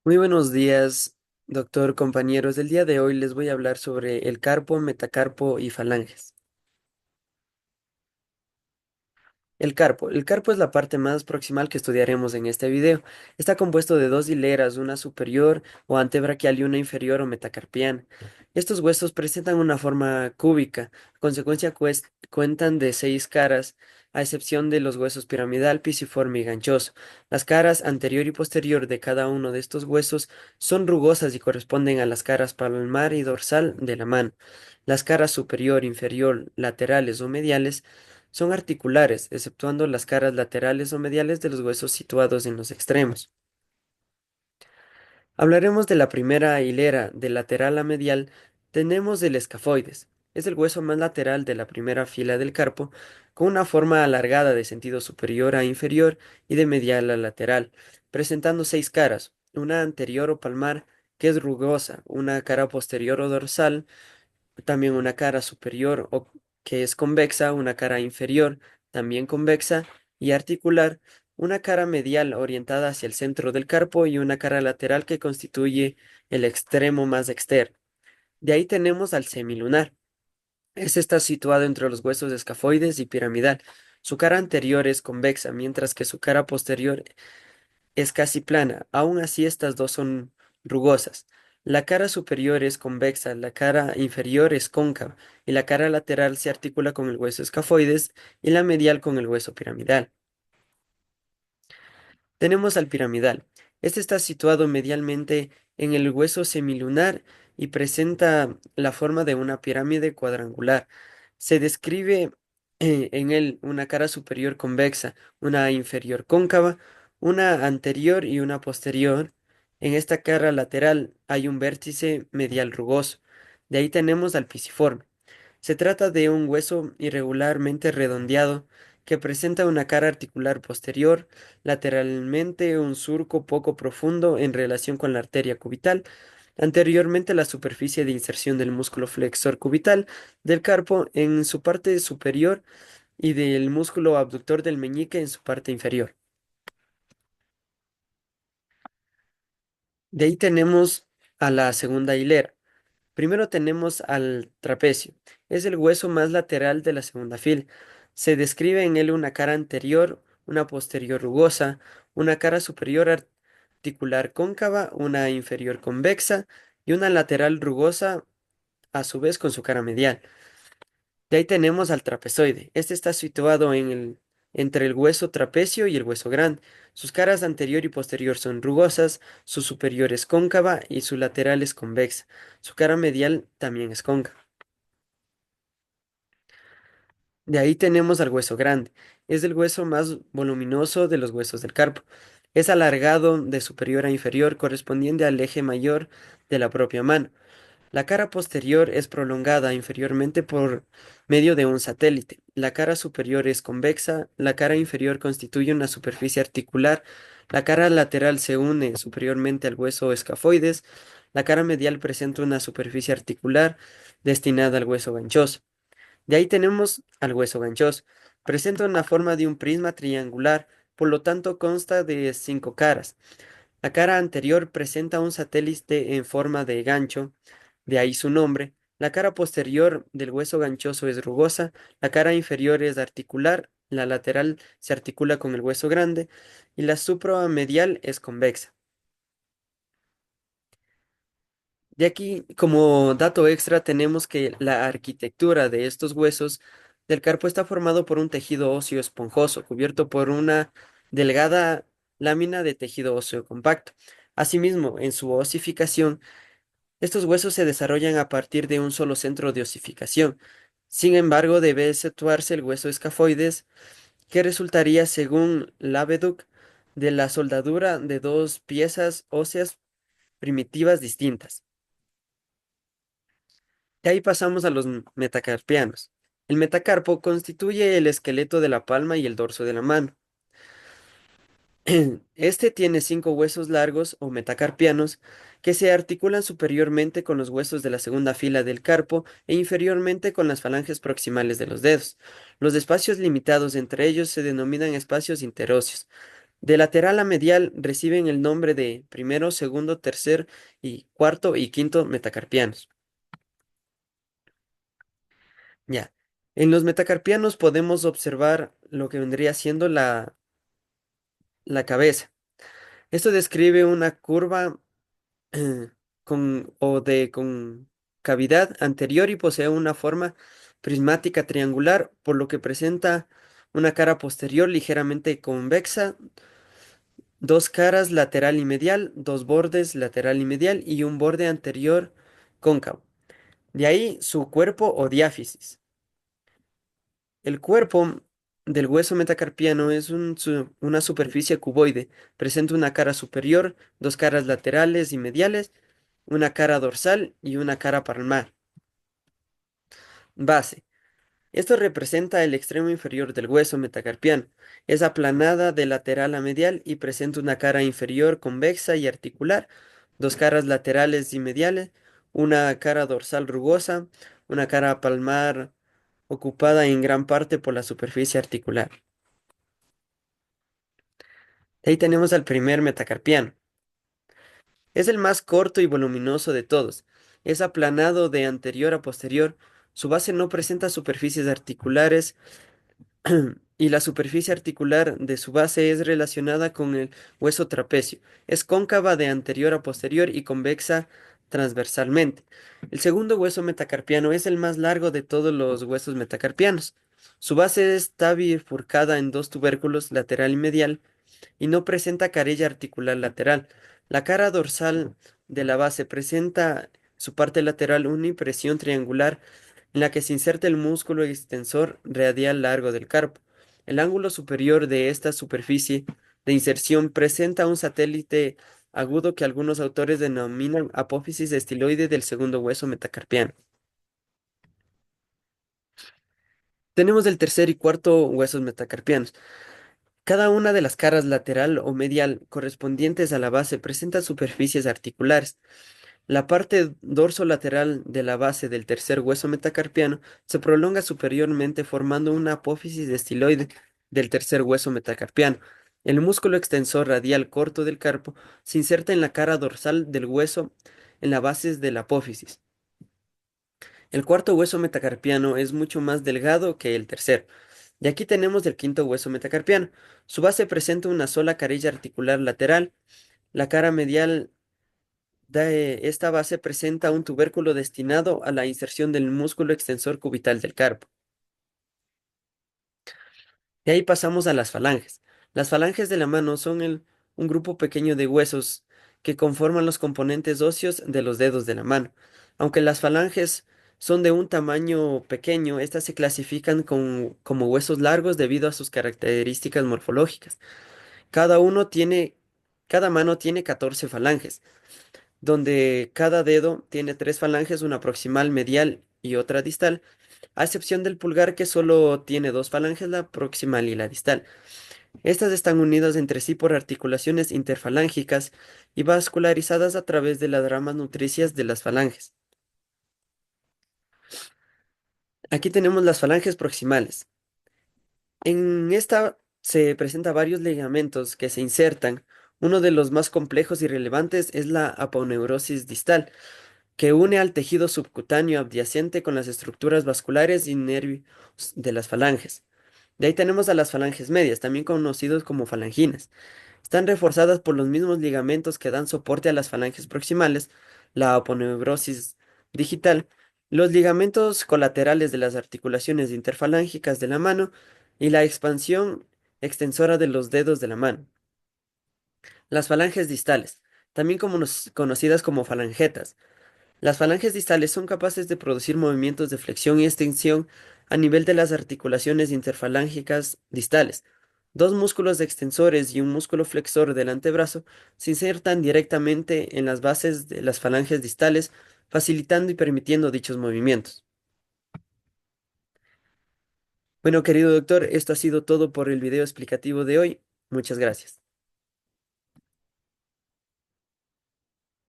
Muy buenos días, doctor, compañeros. El día de hoy les voy a hablar sobre el carpo, metacarpo y falanges. El carpo es la parte más proximal que estudiaremos en este video. Está compuesto de dos hileras, una superior o antebraquial y una inferior o metacarpiana. Estos huesos presentan una forma cúbica, a consecuencia cuentan de seis caras, a excepción de los huesos piramidal, pisiforme y ganchoso. Las caras anterior y posterior de cada uno de estos huesos son rugosas y corresponden a las caras palmar y dorsal de la mano. Las caras superior, inferior, laterales o mediales son articulares, exceptuando las caras laterales o mediales de los huesos situados en los extremos. Hablaremos de la primera hilera, de lateral a medial. Tenemos el escafoides. Es el hueso más lateral de la primera fila del carpo, con una forma alargada de sentido superior a inferior y de medial a lateral, presentando seis caras, una anterior o palmar, que es rugosa, una cara posterior o dorsal, también una cara superior o que es convexa, una cara inferior también convexa y articular, una cara medial orientada hacia el centro del carpo y una cara lateral que constituye el extremo más externo. De ahí tenemos al semilunar. Este está situado entre los huesos escafoides y piramidal. Su cara anterior es convexa, mientras que su cara posterior es casi plana. Aún así, estas dos son rugosas. La cara superior es convexa, la cara inferior es cóncava, y la cara lateral se articula con el hueso escafoides y la medial con el hueso piramidal. Tenemos al piramidal. Este está situado medialmente en el hueso semilunar y presenta la forma de una pirámide cuadrangular. Se describe en él una cara superior convexa, una inferior cóncava, una anterior y una posterior. En esta cara lateral hay un vértice medial rugoso. De ahí tenemos al pisiforme. Se trata de un hueso irregularmente redondeado que presenta una cara articular posterior, lateralmente un surco poco profundo en relación con la arteria cubital, anteriormente la superficie de inserción del músculo flexor cubital del carpo en su parte superior y del músculo abductor del meñique en su parte inferior. De ahí tenemos a la segunda hilera. Primero tenemos al trapecio. Es el hueso más lateral de la segunda fila. Se describe en él una cara anterior, una posterior rugosa, una cara superior articular cóncava, una inferior convexa y una lateral rugosa, a su vez con su cara medial. De ahí tenemos al trapezoide. Este está situado entre el hueso trapecio y el hueso grande. Sus caras anterior y posterior son rugosas, su superior es cóncava y su lateral es convexa. Su cara medial también es cóncava. De ahí tenemos al hueso grande. Es el hueso más voluminoso de los huesos del carpo. Es alargado de superior a inferior, correspondiente al eje mayor de la propia mano. La cara posterior es prolongada inferiormente por medio de un satélite. La cara superior es convexa, la cara inferior constituye una superficie articular, la cara lateral se une superiormente al hueso escafoides, la cara medial presenta una superficie articular destinada al hueso ganchoso. De ahí tenemos al hueso ganchoso. Presenta una forma de un prisma triangular, por lo tanto consta de cinco caras. La cara anterior presenta un satélite en forma de gancho, de ahí su nombre. La cara posterior del hueso ganchoso es rugosa, la cara inferior es articular, la lateral se articula con el hueso grande y la supramedial es convexa. De aquí, como dato extra, tenemos que la arquitectura de estos huesos del carpo está formado por un tejido óseo esponjoso, cubierto por una delgada lámina de tejido óseo compacto. Asimismo, en su osificación, estos huesos se desarrollan a partir de un solo centro de osificación. Sin embargo, debe exceptuarse el hueso escafoides, que resultaría, según Lebeduc, de la soldadura de dos piezas óseas primitivas distintas. De ahí pasamos a los metacarpianos. El metacarpo constituye el esqueleto de la palma y el dorso de la mano. Este tiene cinco huesos largos o metacarpianos que se articulan superiormente con los huesos de la segunda fila del carpo e inferiormente con las falanges proximales de los dedos. Los espacios limitados entre ellos se denominan espacios interóseos. De lateral a medial reciben el nombre de primero, segundo, tercer y cuarto y quinto metacarpianos. Ya. En los metacarpianos podemos observar lo que vendría siendo la cabeza. Esto describe una curva con cavidad anterior y posee una forma prismática triangular, por lo que presenta una cara posterior ligeramente convexa, dos caras lateral y medial, dos bordes lateral y medial y un borde anterior cóncavo. De ahí su cuerpo o diáfisis. El cuerpo del hueso metacarpiano es una superficie cuboide. Presenta una cara superior, dos caras laterales y mediales, una cara dorsal y una cara palmar. Base. Esto representa el extremo inferior del hueso metacarpiano. Es aplanada de lateral a medial y presenta una cara inferior convexa y articular, dos caras laterales y mediales, una cara dorsal rugosa, una cara palmar ocupada en gran parte por la superficie articular. Ahí tenemos al primer metacarpiano. Es el más corto y voluminoso de todos. Es aplanado de anterior a posterior. Su base no presenta superficies articulares y la superficie articular de su base es relacionada con el hueso trapecio. Es cóncava de anterior a posterior y convexa transversalmente. El segundo hueso metacarpiano es el más largo de todos los huesos metacarpianos. Su base está bifurcada en dos tubérculos, lateral y medial, y no presenta carilla articular lateral. La cara dorsal de la base presenta su parte lateral una impresión triangular en la que se inserta el músculo extensor radial largo del carpo. El ángulo superior de esta superficie de inserción presenta un satélite agudo que algunos autores denominan apófisis estiloide del segundo hueso metacarpiano. Tenemos el tercer y cuarto huesos metacarpianos. Cada una de las caras lateral o medial correspondientes a la base presenta superficies articulares. La parte dorsolateral de la base del tercer hueso metacarpiano se prolonga superiormente formando una apófisis estiloide del tercer hueso metacarpiano. El músculo extensor radial corto del carpo se inserta en la cara dorsal del hueso en la base de la apófisis. El cuarto hueso metacarpiano es mucho más delgado que el tercero. Y aquí tenemos el quinto hueso metacarpiano. Su base presenta una sola carilla articular lateral. La cara medial de esta base presenta un tubérculo destinado a la inserción del músculo extensor cubital del carpo. De ahí pasamos a las falanges. Las falanges de la mano son un grupo pequeño de huesos que conforman los componentes óseos de los dedos de la mano. Aunque las falanges son de un tamaño pequeño, estas se clasifican como huesos largos debido a sus características morfológicas. Cada uno tiene, cada mano tiene 14 falanges, donde cada dedo tiene tres falanges, una proximal, medial y otra distal, a excepción del pulgar que solo tiene dos falanges, la proximal y la distal. Estas están unidas entre sí por articulaciones interfalángicas y vascularizadas a través de las ramas nutricias de las falanges. Aquí tenemos las falanges proximales. En esta se presentan varios ligamentos que se insertan. Uno de los más complejos y relevantes es la aponeurosis distal, que une al tejido subcutáneo adyacente con las estructuras vasculares y nervios de las falanges. De ahí tenemos a las falanges medias, también conocidos como falanginas. Están reforzadas por los mismos ligamentos que dan soporte a las falanges proximales, la aponeurosis digital, los ligamentos colaterales de las articulaciones interfalángicas de la mano y la expansión extensora de los dedos de la mano. Las falanges distales, también conocidas como falangetas. Las falanges distales son capaces de producir movimientos de flexión y extensión a nivel de las articulaciones interfalángicas distales. Dos músculos extensores y un músculo flexor del antebrazo se insertan directamente en las bases de las falanges distales, facilitando y permitiendo dichos movimientos. Bueno, querido doctor, esto ha sido todo por el video explicativo de hoy. Muchas gracias.